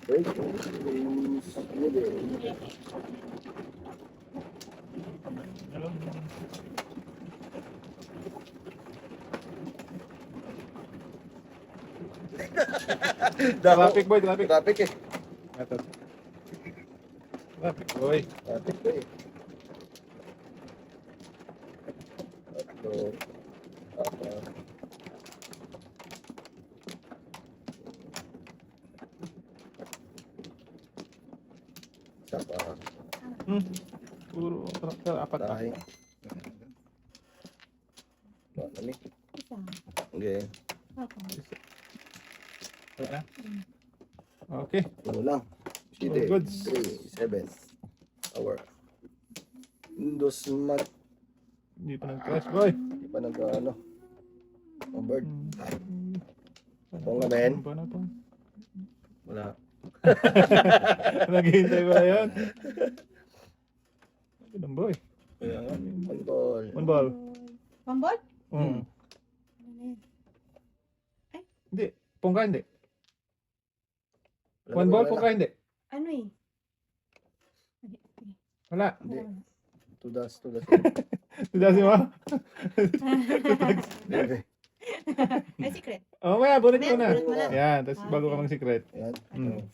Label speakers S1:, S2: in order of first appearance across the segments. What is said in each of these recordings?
S1: Break. Hindi.
S2: Traffic boy, traffic.
S1: Traffic eh.
S2: Ito. Traffic boy.
S1: Traffic eh. Tatlo. Apat. Isa pa.
S2: Puro traktor, apat na.
S1: Tayo. Ano ni?
S3: Isa.
S1: Okay.
S3: Ako.
S2: Wala. Okay.
S1: Ano lang.
S2: All goods.
S1: 3, 7. Hour. Dos mat.
S2: Hindi pa nag-crash boy.
S1: Di pa nag ano. Oh, bird.
S2: Hmm.
S1: Pong nga, Ben?
S2: Ano to?
S1: Wala.
S2: Naghihintay ko na yun. Ganun boy.
S1: Kaya nga. One ball.
S2: One ball.
S3: Pambol?
S2: Mm.
S3: Ano na yun?
S2: Hindi. Pungka hindi.
S1: Wala
S2: One
S1: na,
S2: ball,
S1: wala
S2: pungka
S1: na.
S2: hindi.
S3: Ano eh?
S2: Wala.
S1: Hindi. Tudas.
S2: Tudasi mo?
S1: Okay.
S3: Ay, secret.
S2: Oh, maya, bunot ko na.
S3: Bunot mo na.
S2: Yan, tapos bago ka mag-secret.
S1: Yan.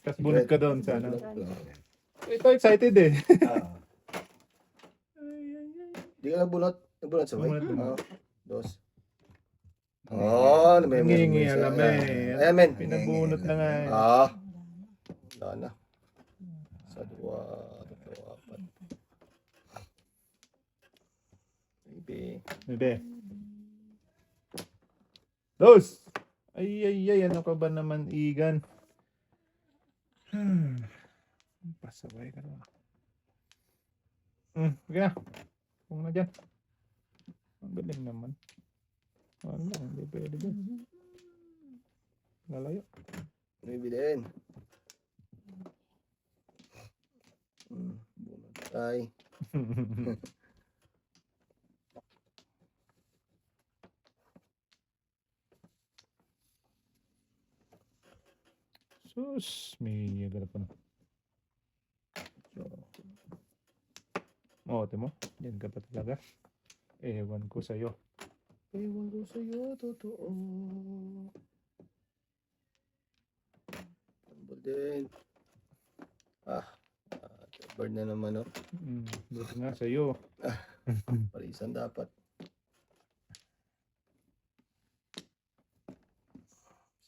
S2: Tapos bunot ka doon sa ano.
S1: Ah.
S2: Ito, excited eh.
S1: Di ka nagbunot. Nagbunot sa way.
S2: Nagbunot.
S1: Dos. Oh, may
S2: Nangingi, alam eh.
S1: Ayan, men.
S2: Pinabunot na nga eh.
S1: Wala na. Sa dua, tatlo, apat. Maybe.
S2: Bebe. Dos! Ay, ano ka ba naman, Igan? Pasaway ka naman. Okay na. Kung na dyan. Ang galing naman. Wala, hindi pwede dyan. Lalayo.
S1: Maybe din. Bunot ay.
S2: Sus, may garap pa na. Oh, timo? Yan ka pa talaga. Ewan ko sa'yo.
S1: Ewan ko sa'yo, totoo. Tambol din. Bird na naman, no?
S2: Buti nga sa'yo.
S1: Parisan dapat.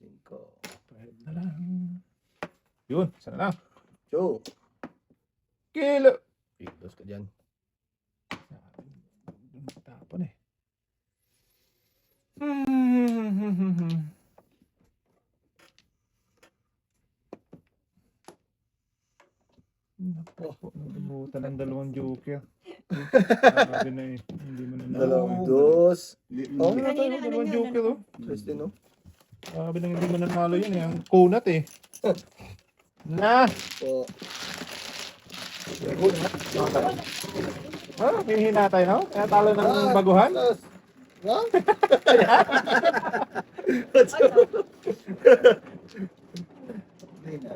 S1: 5.
S2: Pwede na lang. Yun, sana lang.
S1: Joe.
S2: Kilo!
S1: Dos ka dyan.
S2: Tapon eh. Naku, nabutan ng dalawang joker. Sabi na eh, hindi mo na
S1: Dalawang
S2: nalo.
S1: dos. Oh,
S2: Hindi na tayo,
S3: Kanina, ano
S2: dalawang
S3: yun,
S2: joker oh.
S1: Tres din, no?
S2: Sabi na hindi mo na nalo yun eh, ang kunat eh. Na!
S1: Oh.
S2: Ah, hinihina tayo no? Kaya talo ng baguhan?
S1: Dos. Ha?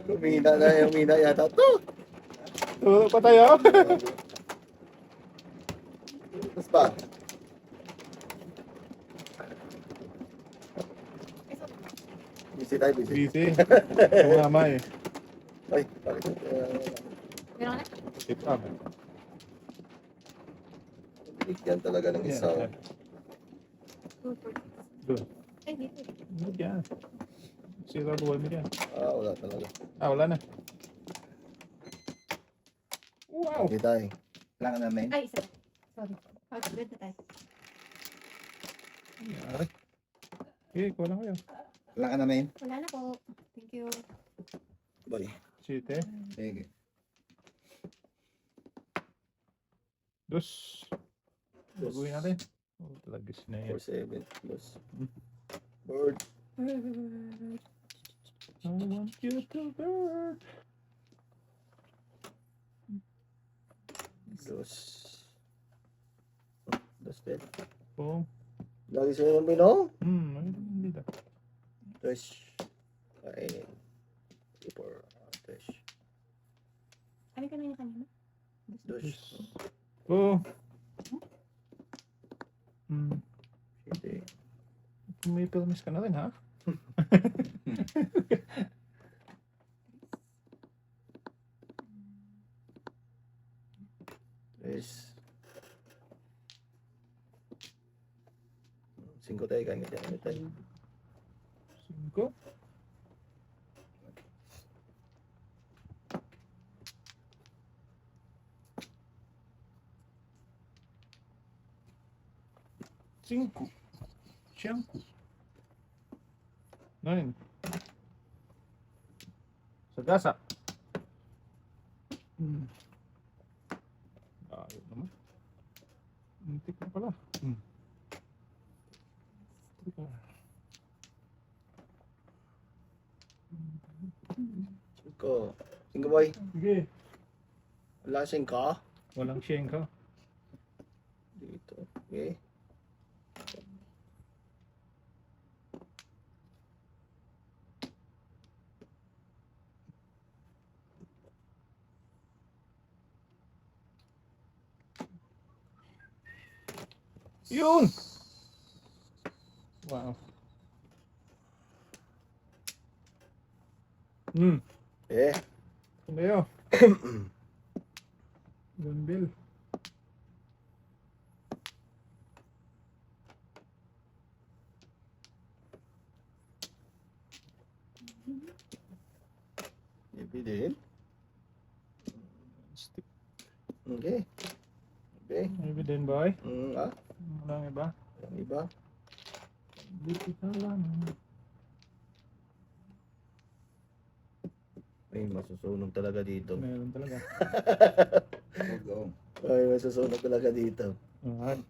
S1: Humina na yung mina yata to.
S2: Turo pa tayo.
S1: Tapos ba? Busy tayo, busy.
S2: Busy. Mama eh.
S1: Ay, bakit?
S3: Meron ka na?
S2: Tip up.
S1: Bigyan talaga ng isa.
S2: Yeah. Good.
S3: Ay, dito.
S2: Good yan. Sira buhay mo dyan.
S1: Wala talaga.
S2: Ah, wala na. Wow!
S1: Hindi tayo. Wala ka namin.
S3: Ay, isa. Sorry. Good na tayo.
S2: Nangyari. Okay, kuha lang kayo.
S1: Wala ka namin.
S3: Wala na po. Thank you.
S1: Bye.
S2: Site.
S1: Sige.
S2: Dos. Baguhin natin. Oh, talagis na yan.
S1: 4-7 plus. Bird.
S2: I want you to burn.
S1: Dos. Dos din.
S2: Boom.
S1: Lagi sa'yo ng bino?
S2: Hindi na.
S1: Tres. Kain. 4. Tres.
S3: ka na niya kanina.
S1: Dos.
S2: Oh. Hmm.
S1: Hindi.
S2: May permis ka na rin, ha?
S1: Tres. 5 tayo, kaya nga tayo.
S2: 5. Cinco. Siyangku. 9. Sagasa. Ayaw naman. Muntik na pala. Teka.
S1: 5. 5 boy.
S2: Sige.
S1: Wala 5.
S2: Walang siyengka.
S1: Dito. Okay.
S2: Yun! Wow.
S1: Eh.
S2: Ano yun? Gunbil.
S1: Maybe din.
S2: Stick.
S1: Okay. Okay.
S2: Maybe din, boy.
S1: Ah.
S2: Walang iba.
S1: Ang iba.
S2: Dito ka lang.
S1: Ay, masusunog talaga dito.
S2: Meron talaga.
S1: Ay, masusunog talaga dito.
S2: Alright.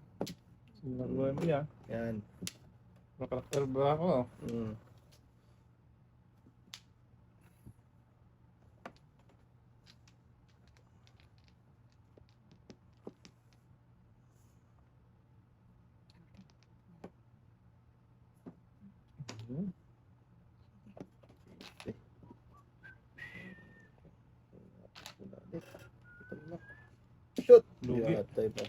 S2: Sinabuhay mo yan.
S1: Yan.
S2: Makarakter ba ako?
S1: Mm. Shoot!
S2: Lugi.
S1: Yatay pa.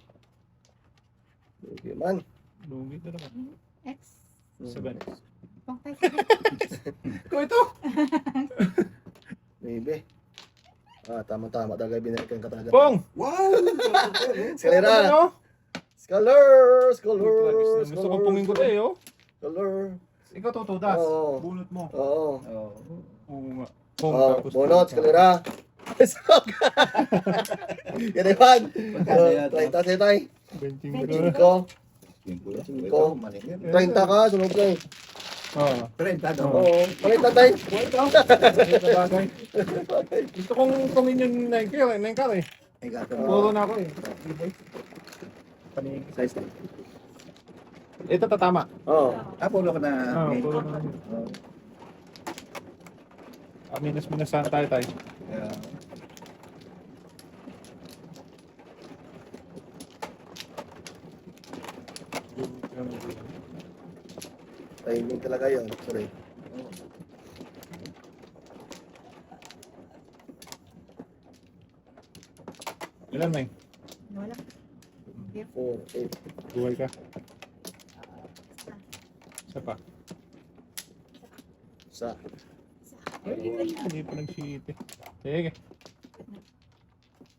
S1: Lugi man.
S2: Lugi talaga.
S3: X.
S2: 7.
S3: Pang tayo.
S2: Ko ito!
S1: Maybe. Ah, tama-tama talaga binalikan ka talaga.
S2: Bong!
S1: Wow! Skalera!
S2: Ano?
S1: Scholar!
S2: Gusto ko pungin ko tayo.
S1: Scholar!
S2: Ikaw tutudas.
S1: Oo.
S2: Bunot mo.
S1: Oo.
S2: Oo nga.
S1: Oh, bunot, skalera! Yan naman! Try tayo tayo.
S2: 25.
S1: 5. 30 ka, sunog ka eh.
S2: Oo.
S4: 30 daw.
S1: Oo, palitan tayo.
S2: Bagay. Gusto kong kumin yung 9K eh.
S4: Ay, gato.
S2: Puro na ako eh. Paningin.
S1: Size na.
S2: Ito tatama.
S1: Oo.
S4: Pulo ka na.
S2: Oo, puro na. Minus-minusan tayo.
S4: Yeah.
S1: Timing talaga yun. Sorry.
S2: Ilan na
S3: Wala.
S1: 4, 8.
S2: Buhay ka. Isa pa.
S1: Sa.
S2: Ay, hindi pa nag-sheet eh. Sige.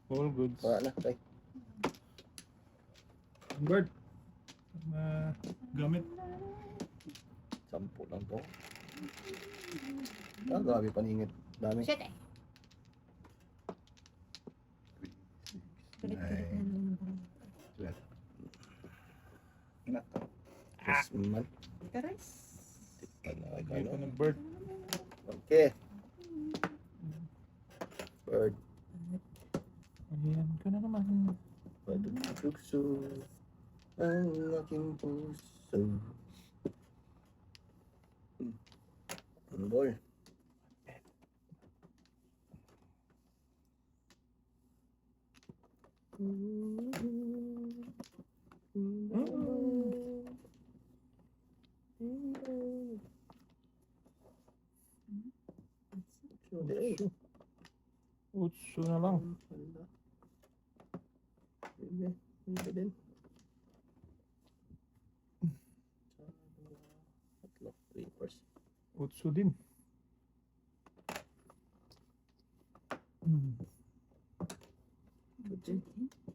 S2: All goods.
S1: Wala na. Tayo.
S2: Bird. Gamit.
S1: 10 lang to. Ah, grabe paningit. Dami.
S3: Shit eh. Kulit-kulit na naman ang parang.
S1: Yes, man.
S3: Taras.
S2: Hindi pa nag-bird.
S1: Okay. Bird.
S2: Ayan ka na naman.
S1: Patutugso ang aking puso. Ano boy?
S2: Utso na lang.
S1: Sige. Hindi din. Tatlo. 3 first.
S2: Utsu din.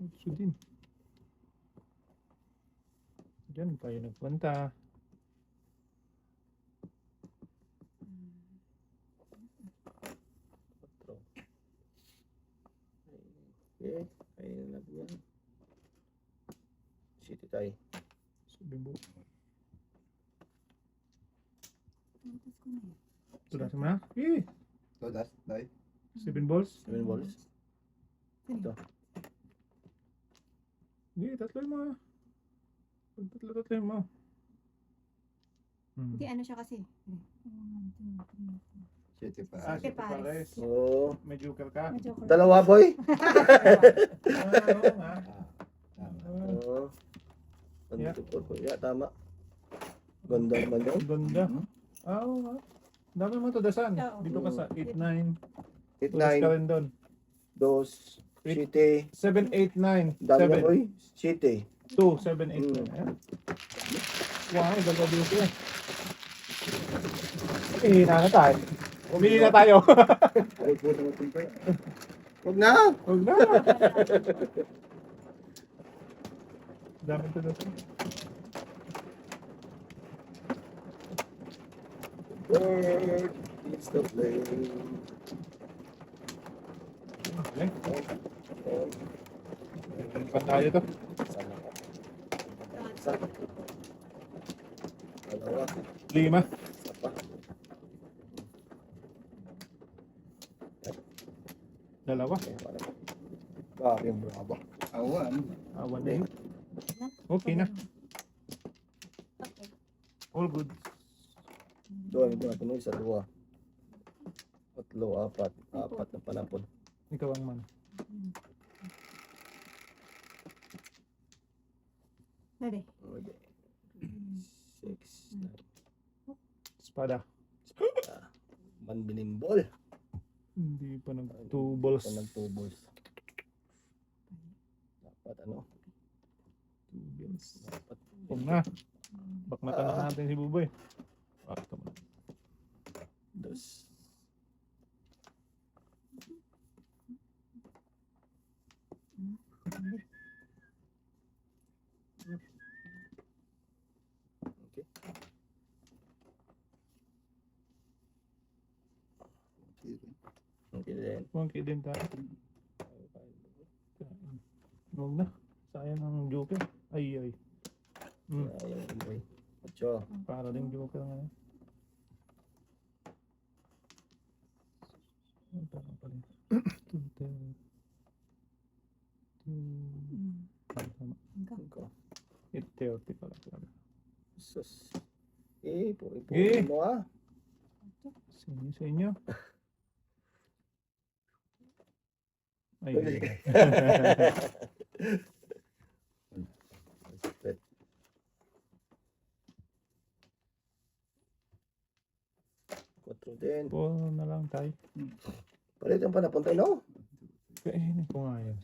S2: Utsu din. Diyan tayo nagpunta.
S1: Tatlo. Okay. Ayun na yan. City tayo.
S2: Sabi mo.
S3: Tapos ko na yun.
S2: Tulas mo na? Eh!
S4: So that's right.
S2: 7 balls?
S1: 7 balls.
S3: Ito.
S2: Hindi, tatlo mo. Pag tatlo mo.
S3: Hindi, ano siya kasi. 1, 2, 3, 4.
S4: City pa.
S3: City Pares.
S1: Oo.
S2: May joker ka?
S3: Medyo ko.
S1: Dalawa, boy.
S2: Oo nga.
S4: Tama.
S1: Oo.
S2: Yeah.
S1: Yeah, tama. Ganda naman yun.
S2: Ang ganda. Oo nga. Dami mo to dasan.
S3: Oo.
S2: Dito ka sa 8-9.
S1: 8,
S2: Tulas ka
S1: 9,
S2: rin doon.
S1: 2, City.
S2: 7, 8, 9.
S1: Dami na,
S2: 7.
S1: boy. City.
S2: 2, 7, 8, 9. Ayan. Wow, ganda dito eh. Umihina na tayo. Umihina tayo.
S4: Ay, puto mo ito.
S1: Huwag na.
S2: Huwag na. Dami to dasan.
S1: Bird. It's the plane.
S2: Okay. Pa tayo to.
S1: Sana. Dalawa.
S2: 5.
S1: Isa pa.
S2: Dalawa.
S1: Grabe yung bravo.
S4: Awan.
S2: Awan na yun. Okay na.
S3: Okay.
S2: All good.
S1: Doon, ito natin isa, 2. 3, 4. 4 na panapon.
S2: Ikaw ang man.
S3: Pwede.
S1: 6, 9.
S2: Espada.
S1: Manbinimbol.
S2: Hindi pa nag 2 balls.
S1: Ito nag 2 balls. Dapat ano?
S2: 2 balls.
S1: Dapat.
S2: Huwag na. Baknatan na natin si Buboy. Bakta mo na.
S1: Dos. Okay. Okay din.
S2: Monkey din tayo. Huwag na. Sayang ang joker. Ay ay.
S1: Ayun, boy. 8.
S2: Para din joker nga. Tama pa rin. Tama.
S1: Ikaw.
S2: 8:30 pala.
S1: Sus. Ipo
S2: Eh.
S1: mo ah.
S2: Sa inyo. Ay.
S1: Split. Quatro din.
S2: 4 na lang tayo.
S1: Palit ang panapon tayo, no?
S2: Kainin ko nga yan.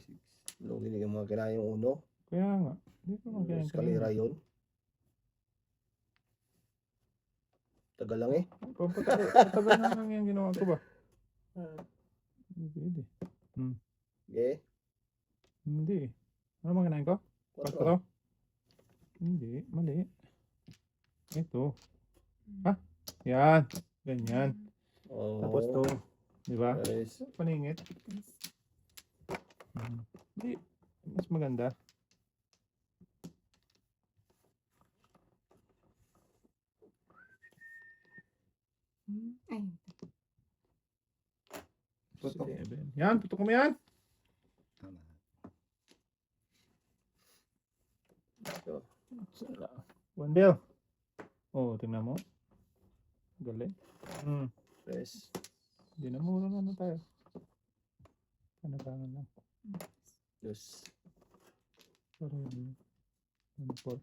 S1: Lugi na yung mga kinain yung uno.
S2: Kaya nga. Hindi ko magaling
S1: Eskalera yun. Tagal lang eh.
S2: Patagal na lang yung ginawa ko ba? Hindi pwede.
S1: Okay.
S2: Hindi. Ano mga kinain ko? 4? Hindi. Mali. Ito. Ha? Yan. Ganyan.
S1: Oh.
S2: Tapos to. Di ba?
S1: Yes.
S2: Paningit. Hindi. Mas maganda.
S3: Ay.
S4: Putok.
S2: 7. Yan. Putok mo yan.
S4: Tama.
S1: Ito.
S2: One bill. Oh, tingnan mo. Galing.
S1: Press.
S2: Hindi na mura na tayo. Panabangan lang.
S1: Dos.
S2: Para yun. 1-4.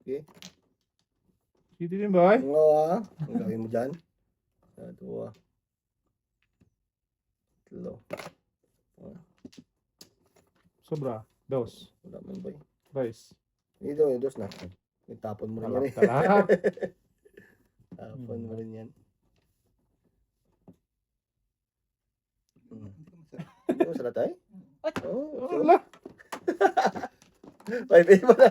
S1: Okay.
S2: City din ba?
S1: Oo ah. Ang gawin mo dyan. Dua. Tatlo.
S2: Sobra. Dos.
S1: Wala man ba?
S2: Rice.
S1: Dito, yung dos na. Nagtapon mo rin yan
S2: Kalap
S1: eh.
S2: kalap.
S1: Tapon mo rin yan. Hindi mo salat ay? Oo. Oh,
S2: Wala.
S1: 5-8 mo na.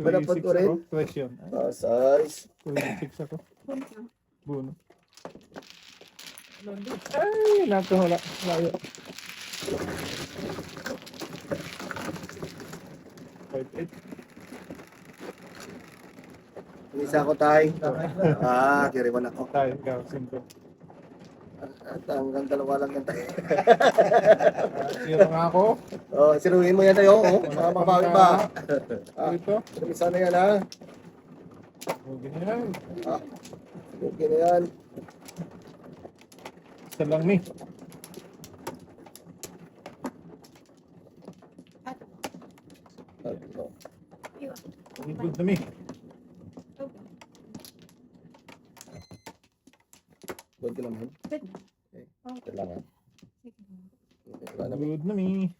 S1: Malapot
S2: 26
S1: ko rin.
S2: ako. Question.
S1: Size.
S2: 26 ako. Buno. Ay, nakawala. Layo. 5-8.
S1: Isa ko tayo. Kiriwan ako.
S2: Tayo, ikaw. 5.
S1: At hanggang dalawa lang yan tayo.
S2: Zero nga ako.
S1: Sinuhin mo yan tayo. Para makabawi pa.
S2: Ito.
S1: Isa na yan ha.
S2: Okay na yan.
S1: Okay na yan.
S2: Isa lang ni.
S1: Tatlo.
S2: Good na mi.
S1: Good ka naman.
S3: Good.
S1: Ito lang ha.
S3: Sige.
S1: Wala na.
S2: Good na mi.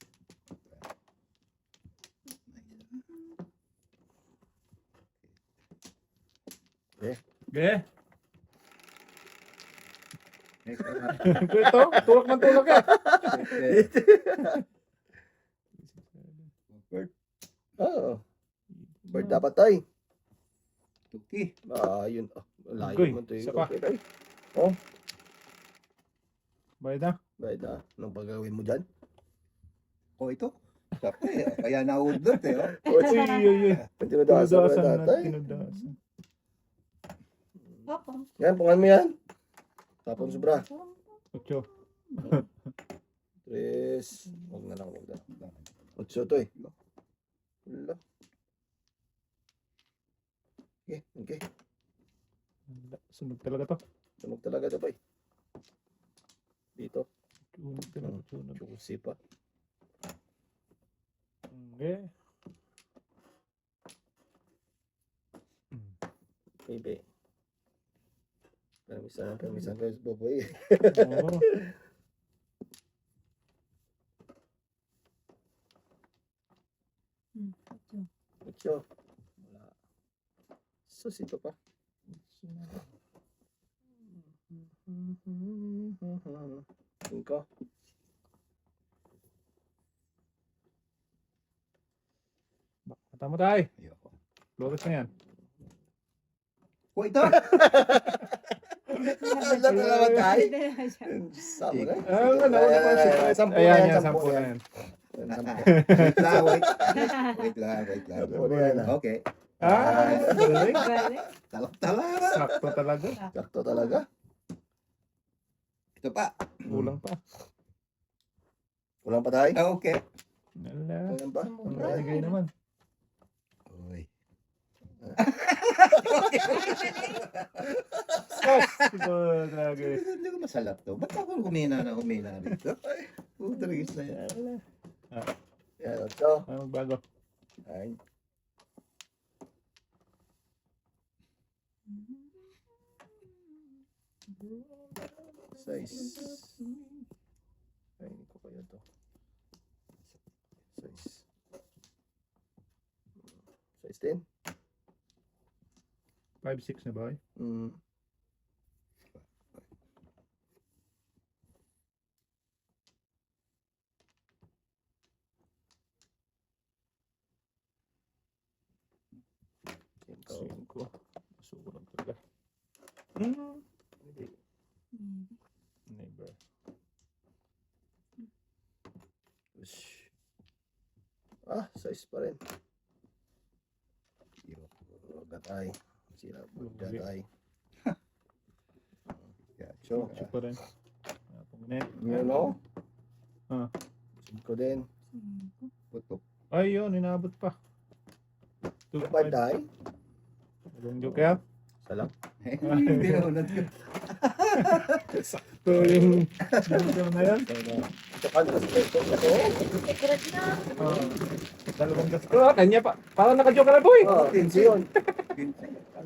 S2: Okay. Ito, tulak ng tulak ka.
S1: Oo. Bird dapat tayo.
S4: Tuki.
S1: Yun. Layo
S2: Goy,
S1: naman tayo.
S2: isa pa.
S1: Okay tayo.
S2: Bayad na.
S1: Bahit anong pagawin mo dyan?
S4: Oh, ito. Sakto eh. Kaya naudot eh. Oh.
S2: Uy, uy, uy.
S1: Tinudasa mo
S2: Tinudasan
S1: na
S2: na.
S1: tatay.
S2: Tinudasan.
S3: Opo.
S1: Yan, pungan mo yan. Tapon sobra.
S2: 8.
S1: 3. Huwag na lang, huwag na. 8 to eh. Wala. Okay.
S2: Sunog talaga to.
S1: Tunog talaga ito pa eh. Dito.
S2: Sunog talaga. Sunog.
S1: Juicy pa.
S2: Okay.
S1: Maybe. Permisan ko yung boboy.
S2: Oo.
S1: Ocho. Wala. Sus, ito pa. Cinco.
S2: Mata mo tayo.
S4: Ayoko.
S2: Flores na yan.
S4: Oh, ito.
S1: Wala na naman tayo. Sama na. Sampu na
S2: Ayan
S1: yan,
S2: yan,
S1: sampu
S2: 10 na
S1: yan.
S2: yan.
S4: Wait lang, wait lang.
S1: Sampu na yan.
S4: Okay.
S2: Galing.
S4: Talak-talak.
S2: Sakto talaga.
S1: Sakto talaga.
S4: Ito pa.
S2: Kulang pa.
S1: Kulang pa tayo.
S4: Okay.
S2: Wala.
S1: Kulang pa.
S2: Ang nalagay naman.
S4: Uy.
S2: Talaga.
S4: Hindi ko masalap to. Ba't ako humina rito? Puta rin na yan.
S1: Yan, ocho.
S2: Ano magbago?
S1: Ay. Size. Ay, hindi ko kaya to. Size. Size 10?
S2: 5-6 na ba?
S1: Mm. Cinco.
S2: 5. Masulang talaga.
S1: Hindi.
S2: Never.
S1: Ush. Size pa rin. Gatay. Sila gatay. Yacho.
S2: Chuk pa rin. Pag-net.
S1: Yun o.
S2: Ah.
S1: Cinco din.
S4: Putok.
S2: Ay, yun. Inabot pa. 2,
S1: Bad tayo.
S2: Walang joke yan.
S1: Salam.
S4: Hindi na unod ko.
S2: So, yung joke na yan.
S1: Japan kasi ito.
S2: Dalawang gas. Kanya pa. Parang naka-joke ka na, boy.
S1: 15 yun.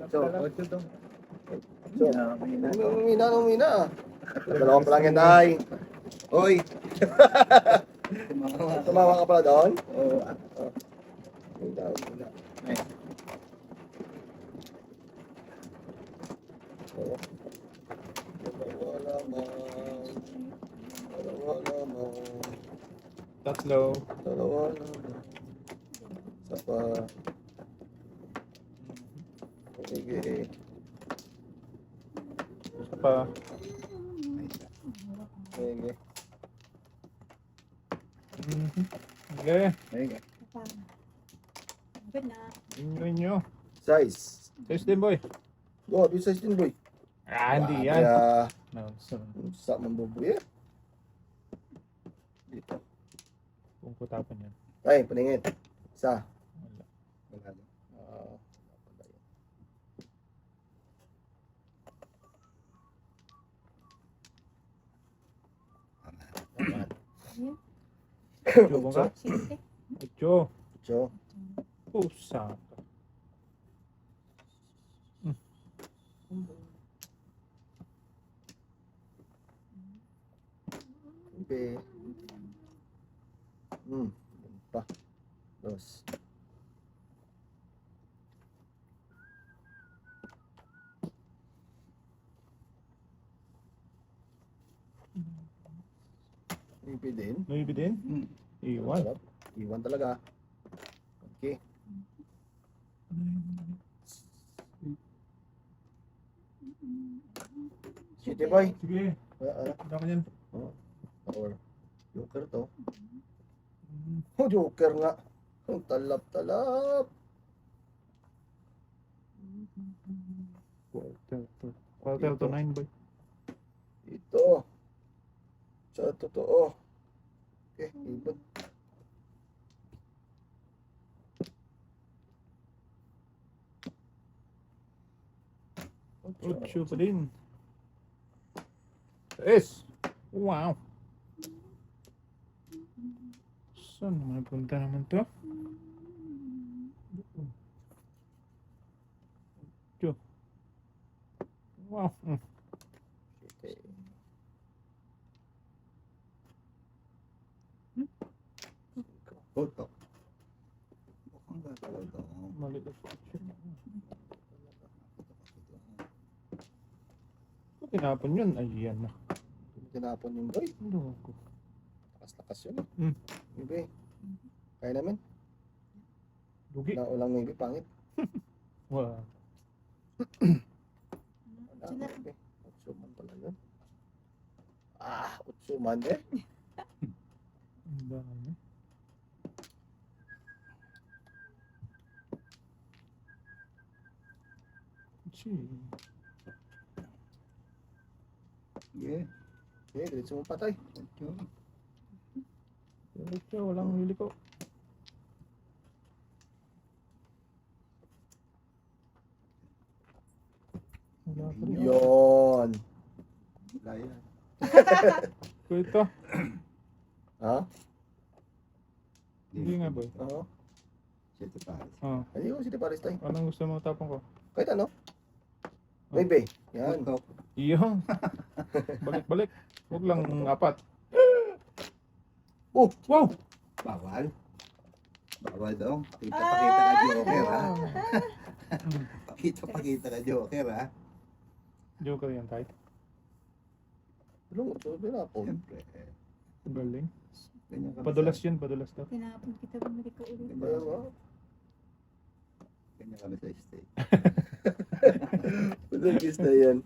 S1: So,
S4: Humina.
S1: umina. Dalawang pa lang yan tayo.
S4: Hoy! Tumawa.
S1: Tumawa ka pala doon? Oo. Wala.
S4: Ay.
S1: Oo. Dalawa lamang. Dalawa lamang.
S2: Tatlo.
S1: Dalawa lamang. Isa pa. Sige.
S2: Isa pa.
S1: Sige.
S2: Okay.
S4: Ay,
S3: Pa. Good na.
S2: Inyo.
S1: Size.
S2: Size din, boy.
S1: Go, di size din, boy.
S2: Hindi yan.
S1: Kaya,
S2: Nonsense.
S1: sa mambubuya. Dito.
S2: Kung kutapan yan.
S1: Ay, paningin. Isa.
S2: Wala.
S4: wala na.
S1: Apat.
S3: Ayun.
S2: Chubong ka?
S3: Siyete.
S2: Ocho.
S1: Ocho.
S2: Pusa.
S1: Okay. Pa. Dos. Ipi din.
S2: Nuibi din? Iwan.
S1: Sarap. Iwan talaga. Okay. City boy.
S2: Sige.
S1: Ano?
S2: Wala ka yan.
S1: Or Joker to. Oh, Joker nga. Ang talap-talap.
S2: Quarter to 9, boy.
S1: Ito. Sa totoo. Okay, ibon.
S2: Ocho pa din. Yes. Wow. Saan naman punta naman to? Ocho. Wow.
S1: Okay.
S4: Puto. Mukhang gagawin to.
S2: Maliit ako. Kung tinapon yun, ayan na.
S1: Tinapon yung boy.
S2: Ano ko?
S1: Lakas-lakas yun.
S2: Hmm.
S1: Maybe. Kaya naman.
S2: Lugi.
S1: Naulang maybe, pangit.
S2: Wow.
S1: Wala, maybe. Utsuman pala yun. Utsuman eh.
S2: Ang dami. Gee.
S4: Yeah.
S1: Okay, diretso mo patay.
S2: Ocho, walang hili ko. Wala pa rin.
S1: Yun.
S4: Kaya.
S2: Ko ito.
S1: Ha?
S2: Hindi nga, boy.
S1: Oo.
S4: Siyete pares.
S2: Oh,
S1: Ayun, si Paris tayo.
S2: anong gusto mo tapong ko?
S1: Kahit ano. Maybe. Yan.
S4: Puto.
S2: Iyong. Balik-balik. Huwag lang apat.
S1: Oh!
S2: Wow!
S4: Bawal. Bawal daw. Pakita ka Joker ha. Pakita ka Joker ha.
S2: Joker yan, tay.
S1: Tulong, tinapon.
S4: Siyempre.
S2: Galing.
S4: Ganyan kami
S2: Padulas
S4: sa-
S2: yun, padulas daw.
S3: Tinapon kita, bumalik ka ulit.
S1: Kaya nga.
S4: Ganyan kami sa state.
S1: Pudagis na yan.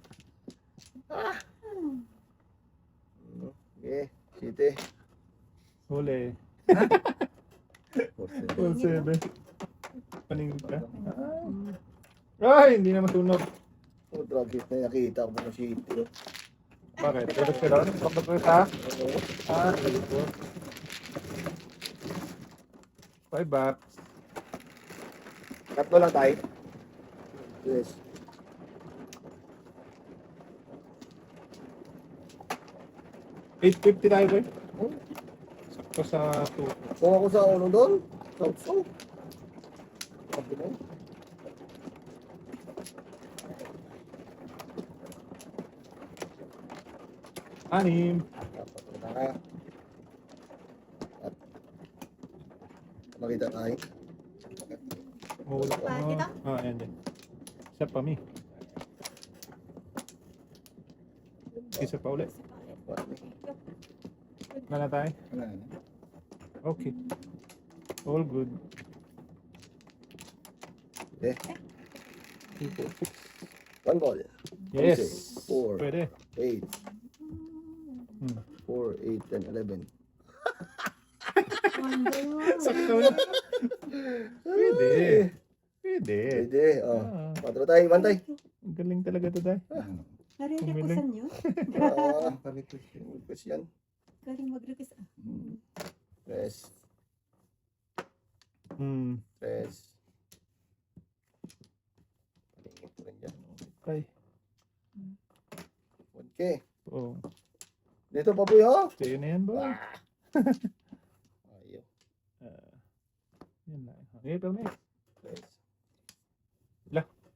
S1: Okay, City.
S2: Huli.
S4: Forse.
S2: Full 7. Paningin ka. Ay, hindi na masunog.
S1: Oh, traffic na nakita ko mga City. Oh.
S2: Bakit? Tulog ka doon? Bakit ko ita?
S1: Oo.
S2: Tulog ko. 5 bucks.
S1: Tatlo lang tayo. Yes.
S2: $8.50 tayo, boy.
S1: Oh,
S2: Sakto sa 2.
S1: kung ako sa ulo doon, South. Sabi mo.
S2: Anim.
S1: Dapat na. Ah. At makita tayo.
S2: Mahulog
S3: Pa, dito?
S2: ayan din. Isa pa, mi. Isa pa ulit. Wala tayo?
S4: Wala na.
S2: Okay. All good.
S1: Okay.
S2: 2, 4, 6.
S1: One ball.
S2: Yes.
S1: 4,
S2: Pwede.
S1: 8,
S2: Hmm.
S1: 4, 8, 10, 11.
S2: Sakto na. Pwede. Pwede.
S1: Pwede. Oh.
S2: Ah,
S1: 4 tayo. Bantay.
S2: ang galing talaga to, Day.
S4: Ano?
S3: Nare-requestan nyo?
S1: Ah.
S4: Ang palitos yun.
S1: Request yan.
S3: Galing mag-request.
S1: Tres.
S2: Hmm.
S1: Tres. Palingit ko rin dyan.
S2: Ay.
S1: 1K.
S2: Oh.
S1: Dito pa po yun.
S2: Sa'yo na yan, boy.
S1: Ayaw.
S2: Yan na. Okay, pero may.
S1: Tres.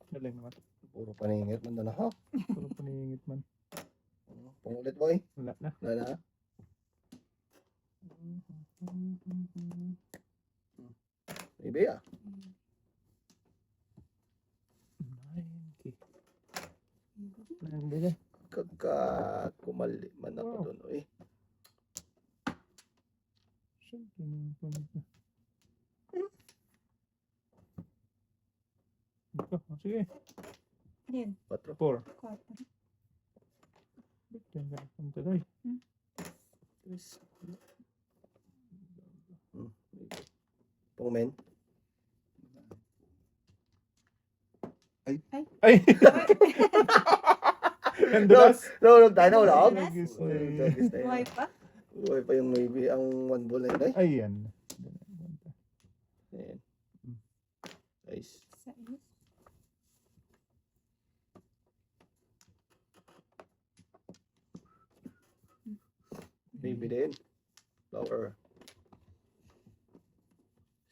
S2: Galing naman.
S1: Puro paningit. Manda na ha.
S2: Puro paningit man.
S1: Pangulit boy.
S2: Wala na.
S1: Wala na. Maybe ah.
S2: 9K. Ang galing.
S1: Kumali man ako
S2: Wow.
S1: doon. Uy.
S2: Siyempre naman po nito. Ito, sige.
S3: Yan,
S1: 4.
S2: 4.
S3: 4.
S2: Diyan ka na punta, Day.
S1: Tres. Pungmen.
S2: Ay! Nandulas?
S1: No, tayo na wala.
S2: Nagis na
S3: Buhay pa?
S1: Uy pa yung maybe ang one ball na yun. Ay.
S2: Ayan.
S1: Ayan. Nice.
S3: Sa iyo.
S1: Maybe din. Flower.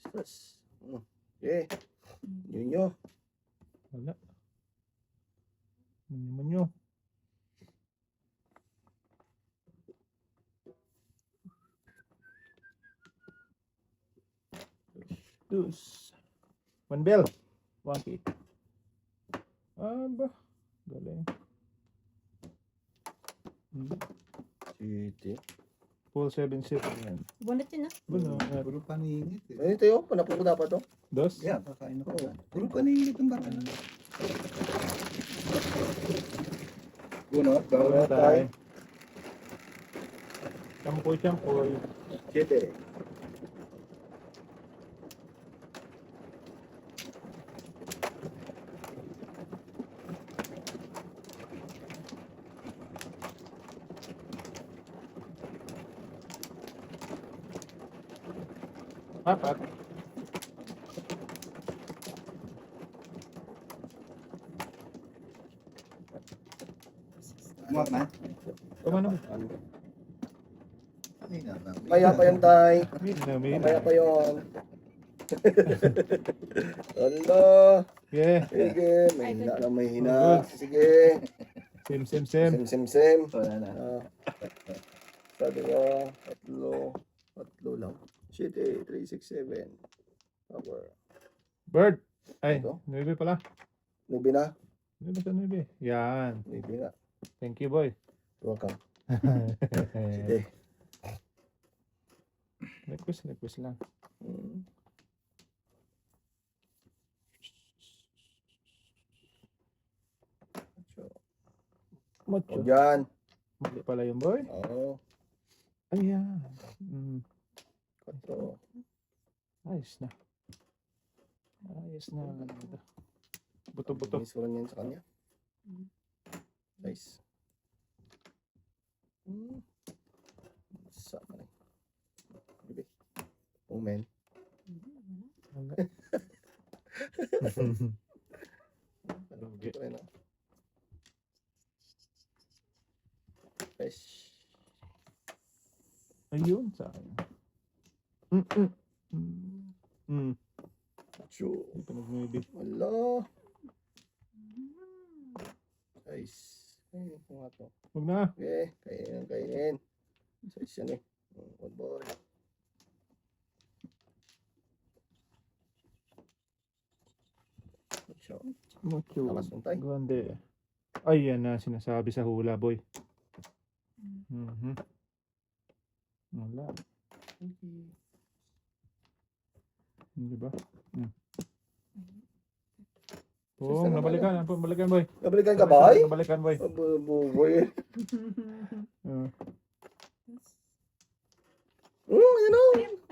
S1: Stress. Okay. Yun nyo.
S2: Wala. Manyo. Dus. One bell. 1K. Aba. Galing.
S1: City.
S2: Full 7 set. Ayan.
S3: Bunot yun, ah.
S2: Bueno,
S4: Puro paningit eh.
S1: Ano ito yun? Panapuko dapat to?
S2: dos.
S4: Yeah, kakain ako.
S1: Oo.
S4: Puro paningit ang baka. Bunot,
S2: Wala
S4: bawal.
S2: tayo. Champoy.
S1: City.
S2: Apat.
S4: Muwak na.
S2: Kumano?
S4: Kanina ba?
S1: Maya pa yun tay.
S2: May
S1: Maya pa yun. Ala.
S2: Yeah.
S1: Sige. May hina lang may hina.
S2: Good.
S1: Sige.
S2: Same.
S1: Sim.
S4: Wala na.
S1: Sa dalawa. Tatlo lang. City. 3, 6, 7. Power.
S2: Bird. Ay,
S1: Ito?
S2: 9 pala.
S1: Nubi na.
S2: 9 sa 9. Yan.
S1: Nubi na.
S2: Thank you, boy.
S1: Welcome. City.
S2: Request lang.
S1: O
S2: Macho.
S1: dyan.
S2: Mali pala yung boy.
S1: Oo.
S2: Ayan.
S1: 4.
S2: Ayos na. Buto.
S1: Miss ko lang yan sa kanya. Nice. Sama na. Bibi. Moment.
S2: Wala.
S1: Ito rin ah. Nice.
S2: Ayun, sayang.
S1: Choo.
S2: Hindi pa nag-maybe.
S1: Wala. Nice. Ayun ko nga to.
S2: Huwag na.
S1: Okay. Kainin. Size yan eh. Good boy. So,
S2: Mucho.
S1: lakas ng tay.
S2: Grande. Ay, yan na sinasabi sa hula, boy. Mhm. Wala. Di ba? Oo, nabalikan. Nabalikan, boy.
S1: Nabalikan ka ba?
S2: Nabalikan, boy.
S1: Boy.
S2: Ah.
S1: Yun o.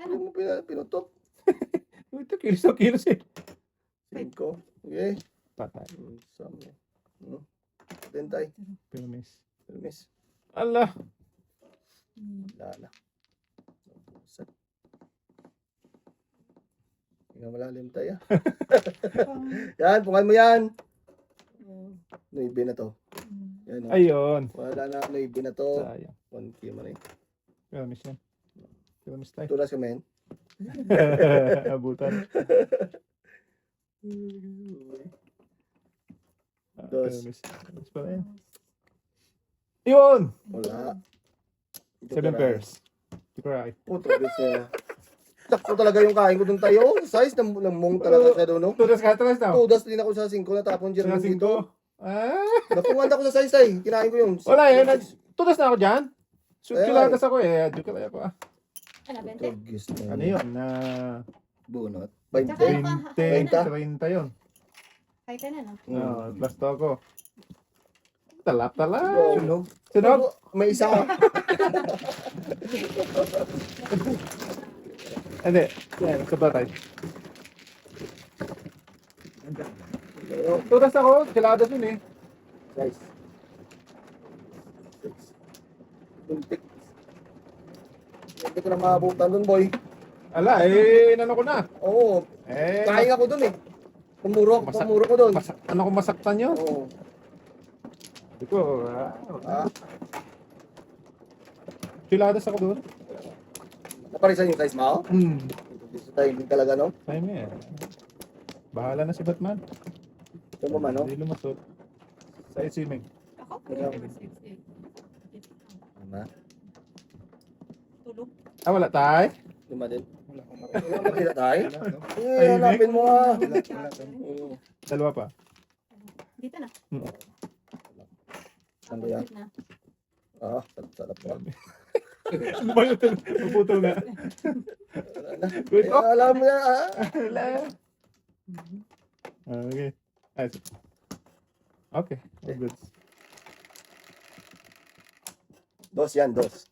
S3: Ano?
S1: Yung pinutok.
S2: Ito, kilos eh.
S1: 5. Okay.
S2: Patay.
S1: Sama. Dentay.
S2: Permis.
S1: Permis.
S2: Allah.
S1: Lala. Tingnan malalim tayo. Yan, pungan mo yan. Noibe na to. Yan,
S2: Ayun.
S1: wala na noibe na to.
S2: Sayang.
S1: 1K man eh.
S2: Permis yan. Permis tayo.
S1: Tulas ka men.
S2: Abutan.
S1: Dos.
S2: Permis. Permis pala yan. Yun!
S1: Wala.
S2: 7 pairs. Try.
S1: Puto, bisa. Sakto talaga yung kain ko dun tayo. Size ng mong talaga siya doon. No?
S2: Tudas ka, tudas na.
S1: Tudas din ako sa 5 na tapon dyan.
S2: Sinasing ko. Ah!
S1: Napungan ako sa size ay. Kinain ko yung.
S2: Wala eh. Tudas na ako dyan.
S1: Eh,
S2: Kilatas ako eh. Di ka kaya ko ah.
S3: Ano, 20?
S1: Tugis
S2: Ano yun? Na
S1: Bunot.
S3: Tsaka
S1: 20.
S2: 20, 30 yun.
S3: Kahit na, no?
S2: No, plus to ako. Talap.
S1: Sunog.
S2: Sunog?
S1: May isa ka.
S2: Hindi. Yan, sabla tayo. Tudas ako. Kilatas yun eh.
S1: Size. 6. Hindi ko na maabutan dun, boy.
S2: Ala, eh, inano ko na.
S1: Oo.
S2: Eh,
S1: Kain ako dun eh. Pumuro ko dun.
S2: ano kung masaktan yun?
S1: Oo.
S2: Hindi ko,
S1: Ah,
S2: kilatas ako doon.
S1: naparisan yung size mo? Gusto tayo din talaga, no?
S2: Time eh. Bahala na si Batman.
S1: Ito mo man, no?
S2: Hindi lumusot. Sa swimming.
S3: Ako?
S1: Ikaw.
S3: 6, 8.
S1: Lima.
S3: Tulog.
S2: Ah, wala tayo?
S1: Lima din.
S2: Wala akong
S1: Wala makita tayo?
S2: Ay,
S1: Hanapin mo nga. Oo.
S2: Dalawa pa.
S3: Dito na.
S1: Saan ba yan?
S3: Na.
S1: Sarap mo.
S2: Ano ba yun? Maputol nga. Wait, oh!
S1: Alam mo yan,
S2: Wala. Okay. Ah, okay. All good.
S1: Dos yan, dos.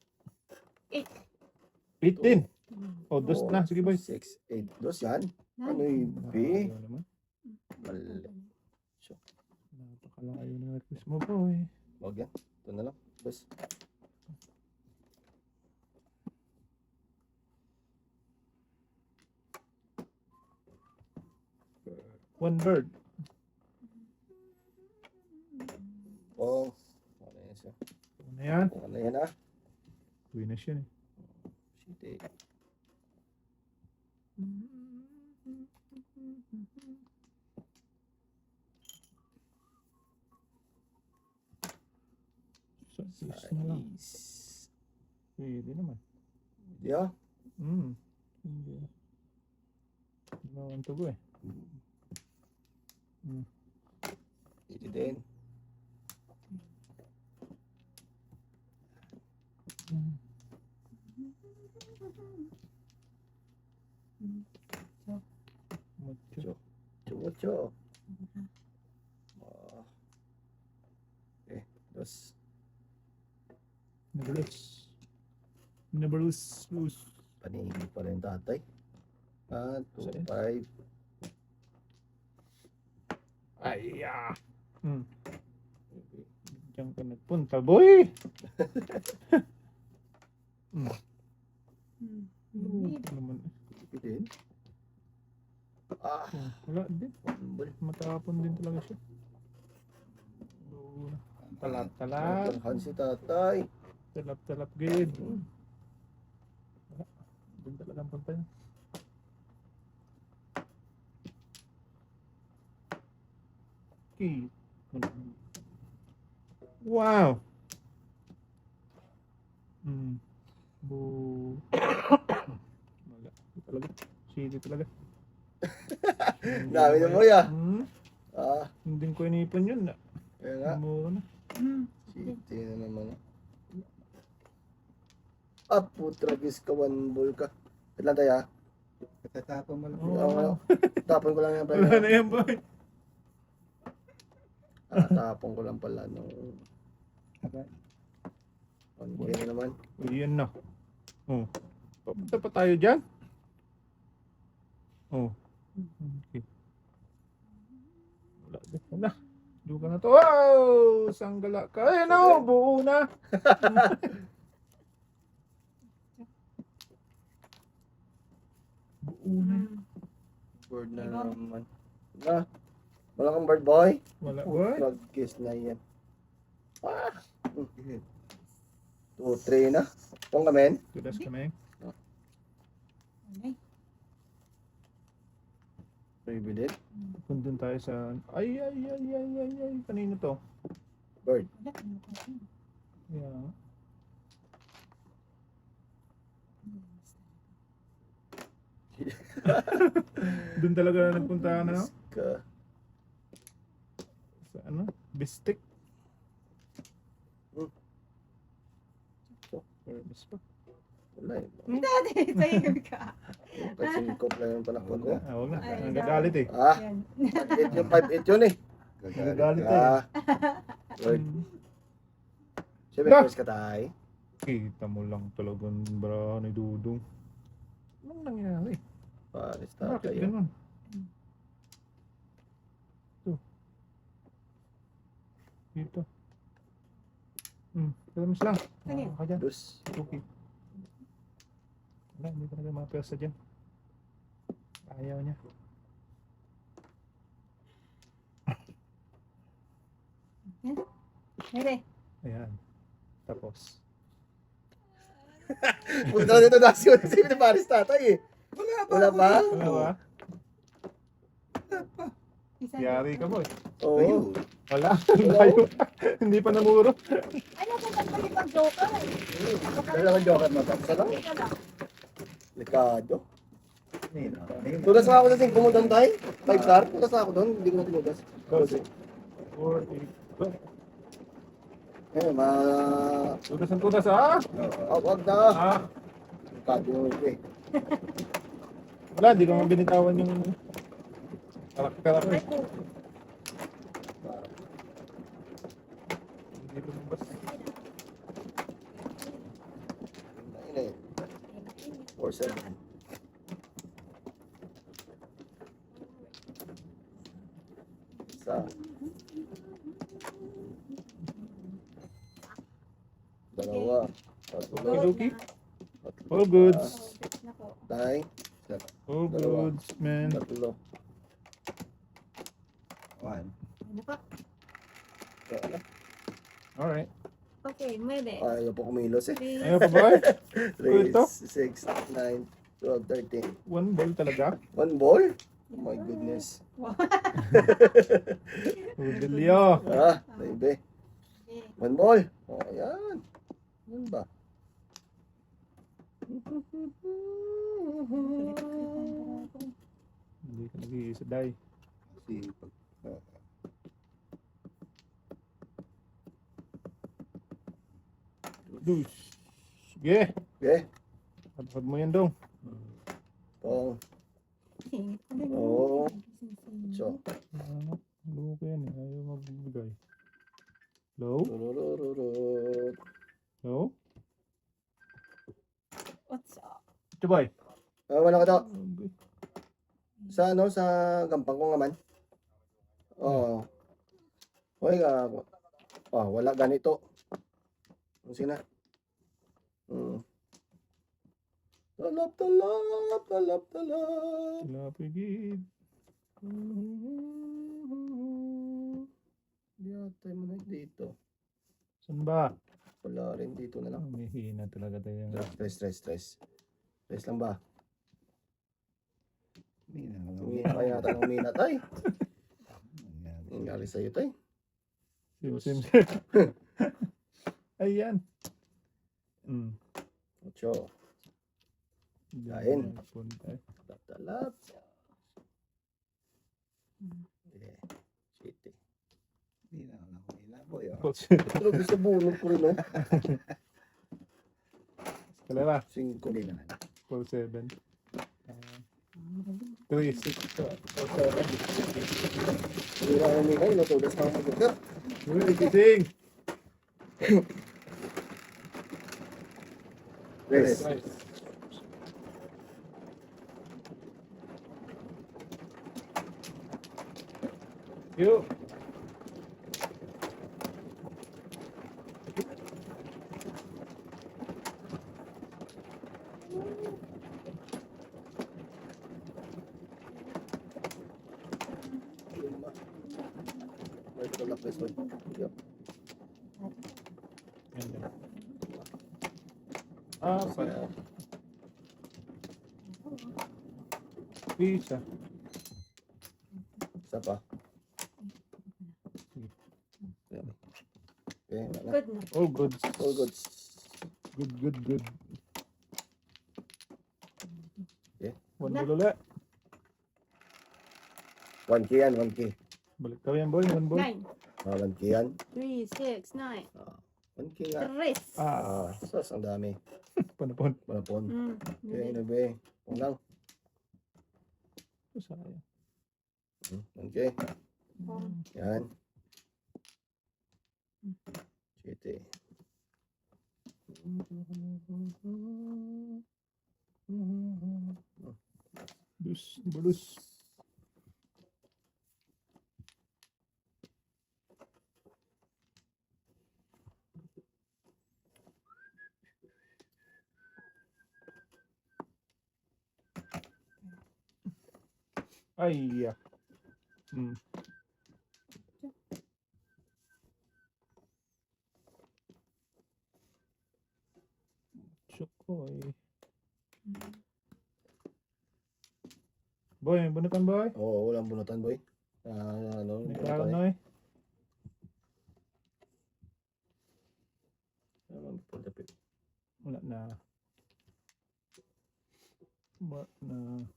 S2: 18. Oh, dos na. Sige, boy.
S1: 6, 8. Dos yan. Ano yung B?
S2: Ano naman?
S1: Mali.
S2: Napakalayo na request mo, boy.
S1: Huwag yan. Ito na lang. Dos.
S2: One bird.
S1: Oh. Ano yan siya?
S2: Ano yan?
S1: Ano yan ah?
S2: Winners yun eh.
S1: Shit eh.
S2: Is na lang. Pwede naman.
S1: Yeah.
S2: Hindi. Naman to go eh.
S1: Pwede din.
S2: Mucho.
S1: Chucho. Okay. Dos.
S2: Never lose.
S1: Panigil pa rin tatay. 2, 5.
S2: Ay, Diyan ka nagpunta, boy! Ito naman.
S1: Pwede din.
S2: Wala din. Matapon din talaga siya. Talap.
S1: Han si tatay.
S2: Talap, gid. Wala. Doon talaga ang punta niya. Okay. Wow! Bu. Wala. Hindi talaga. City talaga.
S1: Dami na mo ya.
S2: Hmm.
S1: Ah,
S2: Hindi ko inipon yun.
S1: kaya nga.
S2: Mura na.
S1: City na naman. Ah, putragis ka, one ball ka. Wait lang tayo, ah.
S4: Katatapon mo lang.
S2: Oo.
S1: Tapon ko lang yan,
S2: Wala
S1: pala.
S2: na yan, boy.
S1: Tapon ko lang pala nung... Okay na naman.
S2: Uy, yan na. Oh. Papunta pa tayo dyan? Oh. Okay. Wala din. Wala. Duga na to. Wow! Sanggala ka. Ay, no! Buo na. Buo na.
S1: Bird na naman. Na. Wala kang bird, boy.
S2: Wala. What?
S1: Putragis na yan. Ah! 2, 3 na. Kung kamen.
S2: Tudas kami.
S3: Ay,
S1: Privilege.
S2: Kung tayo sa... Ay. Kanino to?
S1: Bird.
S3: wala ka na kasi.
S2: Yeah. Doon talaga nagpunta na.
S1: Ka.
S2: Sa ano? Bistik.
S1: Hmm.
S2: Fairness pa.
S1: Wala eh.
S3: Dati, sa'yo ka.
S1: Kasi kop lang yung panakot ko.
S2: Ah, wag na.
S3: Ay,
S2: Nagagalit eh.
S1: Ah,
S3: Yan.
S1: 5-8 yung 5-8 yun eh.
S2: Nagagalit eh.
S1: Ah. Bird.
S2: Hmm.
S1: Siyempre,
S2: Lah!
S1: first ka tayo.
S2: Kita mo lang talagang barahan ni Dudong. Anong nangyari?
S1: Paris
S2: Bakit
S1: tayo.
S2: ganun? Ito. Dito. Kalamis lang.
S3: Ano yun?
S2: Ka dyan.
S1: Dus.
S2: Okay. Wala, hindi talaga mapwersa dyan. Ayaw niya.
S3: Mere.
S2: Ayan. Tapos.
S1: Punta na dito nasi ko. Kasi ni Paris tatay eh. Wala pa?
S2: Wala ba?
S3: Isa.
S2: Yari ka boy.
S1: Oo.
S4: Ayun.
S2: Wala. Layo. Hindi pa namuro.
S3: Ano kung pagpalit ang joker?
S1: Dahil naman joker mo. Isa lang.
S3: Isa lang.
S1: Likado.
S4: Ayun, ayun.
S1: Tulas nga ako sa 5 mo doon tayo. 5 star. Tulas ako doon. Hindi ko na tinugas.
S2: Kasi. 4, 8.
S1: Eh,
S2: Tudas ang tudas ah.
S1: wag na.
S2: Ah.
S1: Likado yung ito eh.
S2: Wala, hindi ko nga binitawan yung karakter ako
S3: Ay,
S2: eh.
S3: po.
S2: Hindi lumabas.
S1: Ayun eh. 4-7. Isa. Dalawa. Tatlo.
S2: Okidoki.
S1: Tatlo.
S2: All goods.
S3: Na po.
S1: Tay.
S2: All goods, man.
S1: Tatlo.
S4: One.
S3: Ano po?
S1: Wala.
S2: Alright.
S3: Okay, mere.
S1: Ayaw po kumilos eh.
S3: Three.
S2: Ayaw pa ba?
S1: 3,
S2: Ito?
S1: 6, 9, 12, 13.
S2: One ball talaga.
S1: 1 ball? Oh my goodness.
S3: Wow.
S2: Udelio.
S1: Ah, baby.
S3: Okay.
S1: 1 ball. Oh, ayan. Ano ba?
S2: Hindi ka nag-iisa, Day.
S4: Kasi pag
S2: Dus. Sige.
S1: Okay.
S2: Hadhad mo yan dong.
S1: Pong.
S3: Ano
S1: Oo. So.
S2: Ano? Luho ko yan eh. Ayaw magbibigay. Low?
S1: Tururururut.
S2: Low?
S3: What's up?
S2: Ito boy.
S1: Wala ka to.
S2: Okay.
S1: Sa ano, sa gampang ko naman. Oo. Hoy, wala ganito. Sige na. Talap.
S2: Lapigid.
S1: Yatay mo na dito.
S2: Saan ba?
S1: Wala rin dito na lang.
S2: May hina talaga tayo.
S1: Stress. Stress lang ba?
S4: Umina.
S1: Kaya yata ng umina tay. Nangyari sa'yo tay.
S2: Sim. Ayan.
S1: 8.
S2: Diyan
S1: Kain.
S2: na punta eh.
S1: Talap. Okay. City.
S4: Hindi na ako nakumina, boy. Oh.
S2: Coach.
S1: Pero gusto bunod ko rin, no?
S2: Kalala.
S1: 5.
S4: Hindi naman.
S2: 4-7. 3-6.
S1: Hindi na kami kayo, natulas na ako mag-gap.
S2: Uy, kising!
S1: Rest.
S2: Nice. You.
S1: Right to lock this one. Yep.
S2: Ayan. Ah, pala. Pizza.
S1: Isa pa. Yep. Okay, wala na.
S3: Good na.
S2: All good.
S1: All good.
S2: Good.
S1: Okay.
S2: One ball ulit.
S1: 1K yan, 1K.
S2: Balik ka yan, boy. One ball.
S3: 9,
S1: 1K yan.
S3: 3, 6, 9.
S1: 1K nga.
S3: 3.
S1: Sos, ang dami.
S2: Panapon.
S1: Malapon.
S3: Mm.
S1: Okay, nabe. Unang.
S2: Sayang.
S1: 1K. Yan. City.
S2: Bulus. Ay, ya. Chokoy. Boy, may bunutan boy.
S1: Oo, walang bunutan, boy. Ano,
S2: May
S1: bunutan
S2: klaro
S1: eh.
S2: na eh. Wala na. Wala na.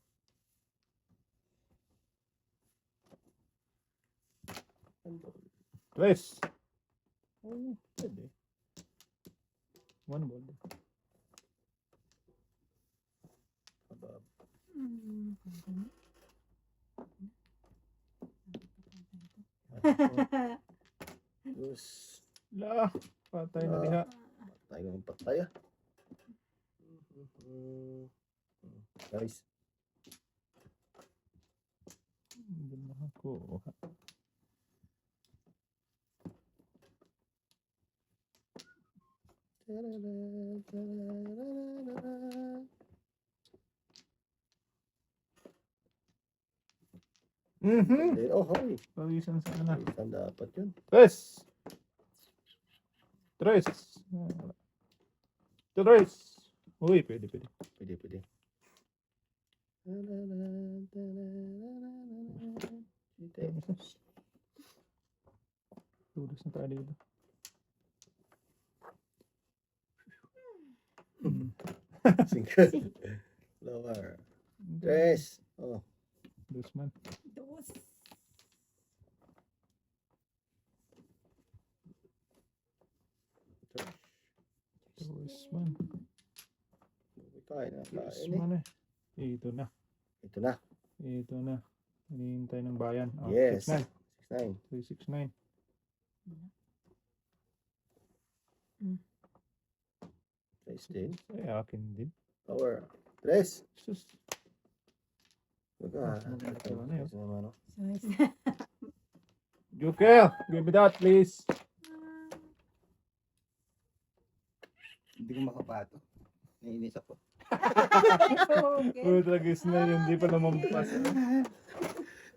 S2: Tres. Oh, pwede. One ball.
S1: Yes.
S2: La, patay na diha.
S1: Patay ng patay ah. Guys.
S2: Hindi na ako.
S1: Oh, hoy.
S2: Pawisan sa na.
S1: Saan dapat yun?
S2: Tres. Tres. Tres. Uy, pwede.
S1: Pwede.
S2: Tulis na tayo dito.
S1: Single. Lower. Tres. Oh.
S2: Dos man.
S3: Dos.
S2: Dos man.
S1: Kain na.
S2: Dos
S1: Kain eh.
S2: man eh. Ito na.
S1: Ito na.
S2: Ito na. Hinihintay ng bayan. Oh,
S1: Yes.
S2: 6-9.
S1: 6-9.
S2: 3-6-9.
S1: Tres din.
S2: Ay, akin din.
S1: Power. Tres.
S2: Sus.
S1: Baga.
S2: Maganda ka na yun.
S1: Tres naman, no?
S2: Joker, give me that please.
S4: Hindi ko makapato. Naiinis ako.
S3: Okay.
S2: Oh, tragis na yun. Hindi pa namampas.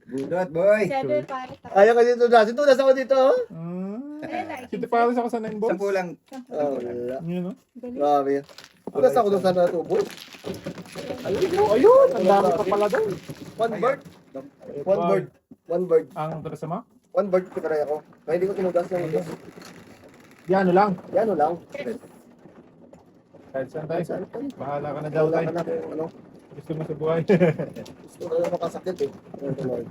S4: Budot, boy!
S3: 7 para tayo.
S1: Ayaw ka dito na. Sintunas ako dito.
S2: Sito para sa sa 9 balls.
S4: 10 lang.
S1: Oh, wala.
S2: Yun, no?
S1: Grabe. Tunas ako doon sa natubo.
S2: Ayun, ang dami pa pala doon.
S1: One bird. One bird. One bird.
S2: Ang taras mo?
S1: One bird ko taray ako. Kaya hindi ko tinugas yung ito.
S2: Yan lang.
S1: Yan o lang.
S2: Kahit saan tayo.
S1: Saan ka?
S2: Bahala ka na daw
S1: Wala
S2: tayo.
S1: ka na kung ano.
S2: Gusto mo sa buhay.
S1: Gusto ko na makasakit eh. Ano ito, Lord?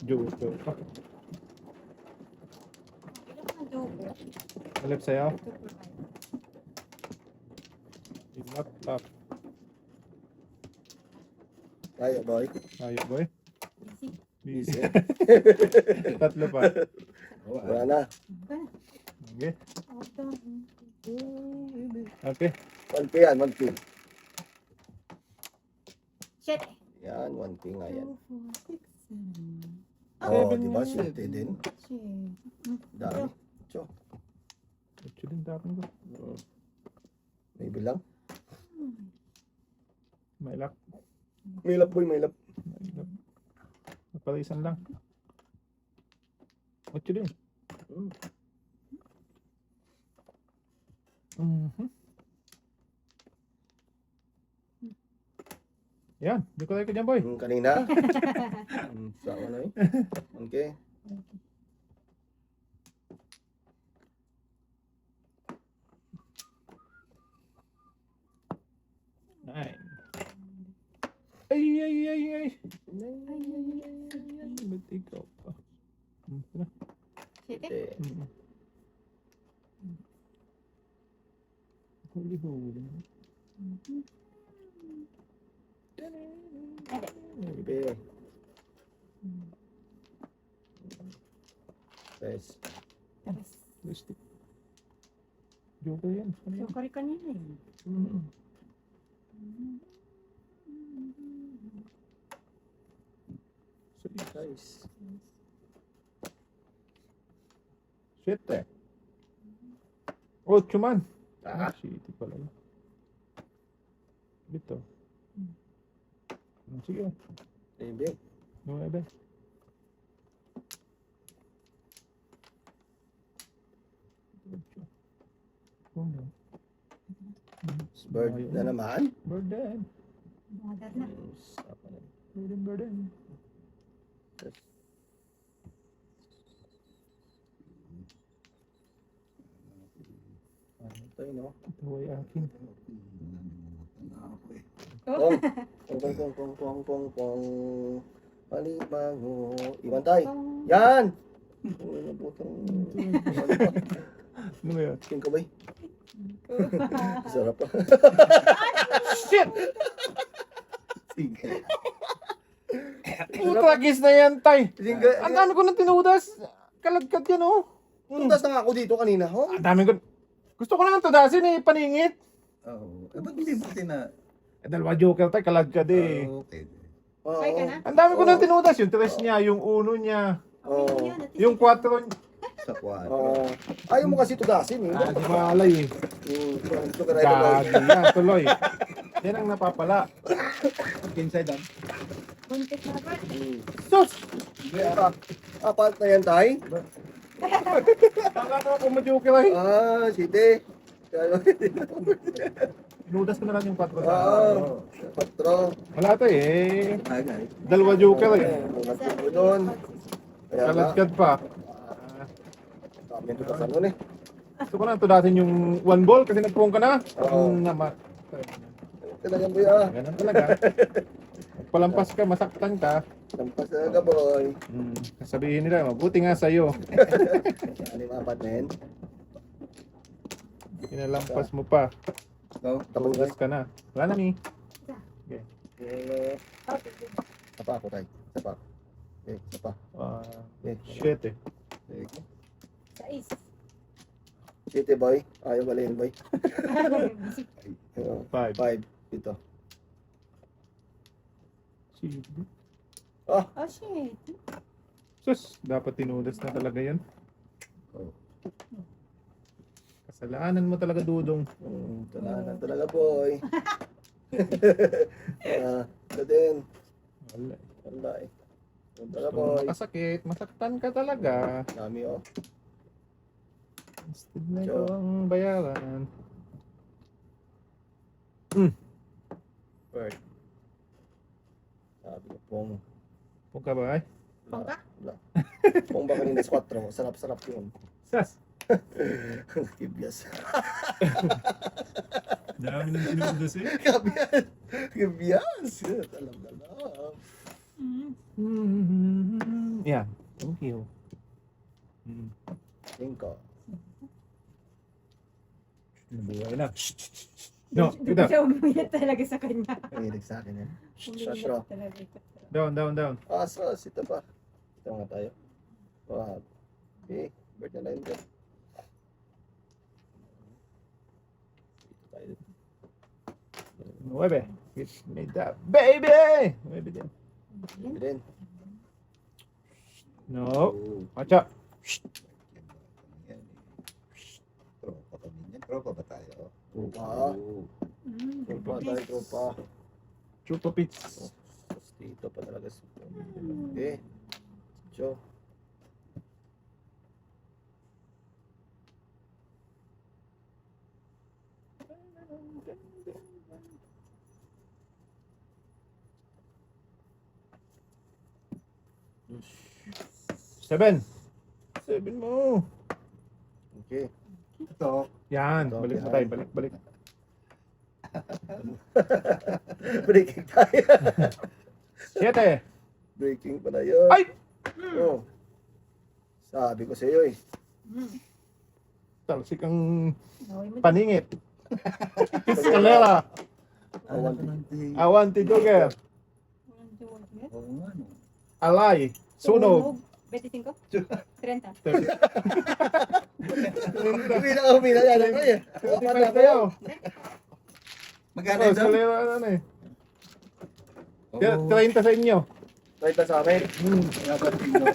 S2: Joke.
S3: Ilan na joke?
S2: Malip sa'yo.
S3: Super high.
S2: Lap.
S1: Tayo, boy.
S2: Ayo boy.
S3: Easy.
S1: Easy.
S2: Tatlo pa.
S1: Wala na.
S2: Okay.
S3: Aba.
S2: Okay.
S1: 1K yan, 1K.
S3: Shit.
S1: Yan, 1K nga yan.
S3: 2, 4, 6, 7.
S1: Oo,
S2: Seven
S1: di ba?
S2: nga yan.
S1: Swerte din.
S3: Shit.
S1: Dami.
S2: Ito din tapon ko.
S1: May bilang.
S2: May lock.
S1: May lap, boy, may lap.
S2: Napalisan lang. 8 din. Yan, di ko tayo ko dyan boy.
S1: Kanina. Sa ano eh. Okay.
S2: Nine. Ay. Ba't ikaw pa? Tara.
S3: Shit.
S1: Eh,
S2: Huli.
S1: okay. Yes.
S2: Plastic. Joker yan. Ano yan?
S3: Joker kanina eh.
S1: Nice.
S2: Shit eh. 8 man. Shit pala yun. Dito. Sige.
S1: Maybe.
S2: 9.
S1: Bird na naman.
S2: Bird din.
S3: Mother na.
S2: Bird.
S1: Ito yun, no?
S2: Ito ay akin.
S1: Pong. Palimango. Iwan tayo. Yan! Ano putang...
S2: Ano ba yan?
S1: King ka ba? Sarap pa.
S2: Shit!
S4: Sige.
S2: Utragis na yan, tay.
S1: King
S2: Ang dami ko nang tinudas. Kalagkat yan, oh.
S1: Tundas na nga ako dito kanina, ho?
S2: Ang dami ko. Gusto ko lang tudasin eh, paningit.
S4: Oo. Eh, ba't hindi mo
S2: Dalawa joker tay, kalagkat eh.
S4: Okay.
S1: Oo.
S3: Ay ka na?
S2: Ang dami ko nang tinudas. Yung 3 niya, yung 1 niya,
S1: Oo.
S2: yung 4 niya.
S4: Sa kwarto.
S1: Oo. Ayaw mo kasi tudasin, eh.
S2: Di malay eh.
S1: Ito ka rin, boy.
S2: Gagi yan, tuloy. Yan ang napapala.
S4: Inside lang.
S3: Buntik na ba?
S2: Sus!
S1: Apat na yan, tay?
S2: Kala ko ako ma-joker ay.
S1: Siti.
S2: Tinudas ko na lang yung 4 sa.
S1: Oo. Patro.
S2: Wala to eh.
S4: Agay.
S2: Dalawa joker eh.
S1: Nagpapag ko doon. Kaya nga.
S2: Kalagkat pa.
S1: Kami ito sa ano, eh.
S2: Gusto ko lang tudasin yung 1 ball kasi nagpong ka na.
S1: Oo.
S2: Namat.
S1: Talagang boy, ah.
S2: Ganun talaga. Palampas ka, masaktan ka.
S1: Lampas talaga, boy.
S2: Sabihin nila, mabuti nga sa'yo.
S1: Anim apat na yan.
S2: Pinalampas mo pa.
S4: Go.
S1: Tapos
S2: Tudas ka na. Wala na ni.
S1: Sapa ako, tay. Sapa. Okay, sapa. Okay.
S2: Shit eh.
S3: Sais.
S1: Siti, boy. Ayaw balayin, boy.
S2: 5.
S1: 5. Dito.
S3: Oh shit.
S2: Sus, dapat tinudas na talaga yan.
S4: Oh.
S2: Kasalanan mo talaga, Dudong.
S1: Talaga, talaga, boy. Ito din.
S2: Wala.
S1: Wala eh. Talaga,
S2: Gusto mo
S1: boy.
S2: makasakit, masaktan ka talaga.
S1: Dami, oh.
S2: Instead na ikaw ang bayaran.
S1: Bird. Sabi ko, Pong.
S2: Pong ka ba ay?
S3: Pangka?
S1: Wala. Pong ba kanina 4? Sarap-sarap yun.
S2: Sas.
S1: Kibyas.
S2: Dami ng sinudas eh.
S1: Kibyas. Kibyas. Alam na lang.
S2: Yeah. Thank you. Mm.
S1: Tingko.
S2: Nabuhay na. No,
S3: Hindi
S2: ito.
S3: siya umiyat talaga sa kanya.
S1: Mahilig sa akin yan.
S3: Umiiyak
S1: Shashro.
S3: talaga ito.
S2: Down.
S1: Asas. Ito pa. Ito nga tayo. Wow. Okay. Bird na lang dyan. Ito tayo.
S2: 9. Get me that baby! 9 din.
S1: Ito din.
S2: No.
S4: Oh.
S2: Watch out.
S4: Yan, eh. Tropa kami niyan. Tropa ba tayo?
S1: Tropa.
S4: Oo.
S1: Tropa tayo. Tropa.
S2: Chupa pits.
S1: Tapos dito pa talaga. Okay. Joe.
S2: Seven mo.
S1: Okay.
S4: Ito.
S2: Yan.
S1: Ito,
S2: Balik mo
S1: yan.
S2: tayo. Balik.
S1: Breaking tayo.
S2: 7.
S1: Breaking pa na yun.
S2: Ay!
S1: Oh. Sabi ko sa iyo eh.
S2: Talsik ang
S3: Naway mo.
S2: paningit. Escalera.
S1: Awan.
S2: Awanti Joker.
S3: Walang joke yan.
S4: Oo nga, no.
S2: Alay. Sunog.
S3: 25? 30?
S1: Umina yan. Ano eh.
S2: Hindi pa tayo.
S4: Magkano
S2: Oh,
S4: ito?
S2: escalera ano eh.
S4: Oo.
S2: 30 sa inyo.
S1: Right na sa amin.
S4: Dapat tingnan.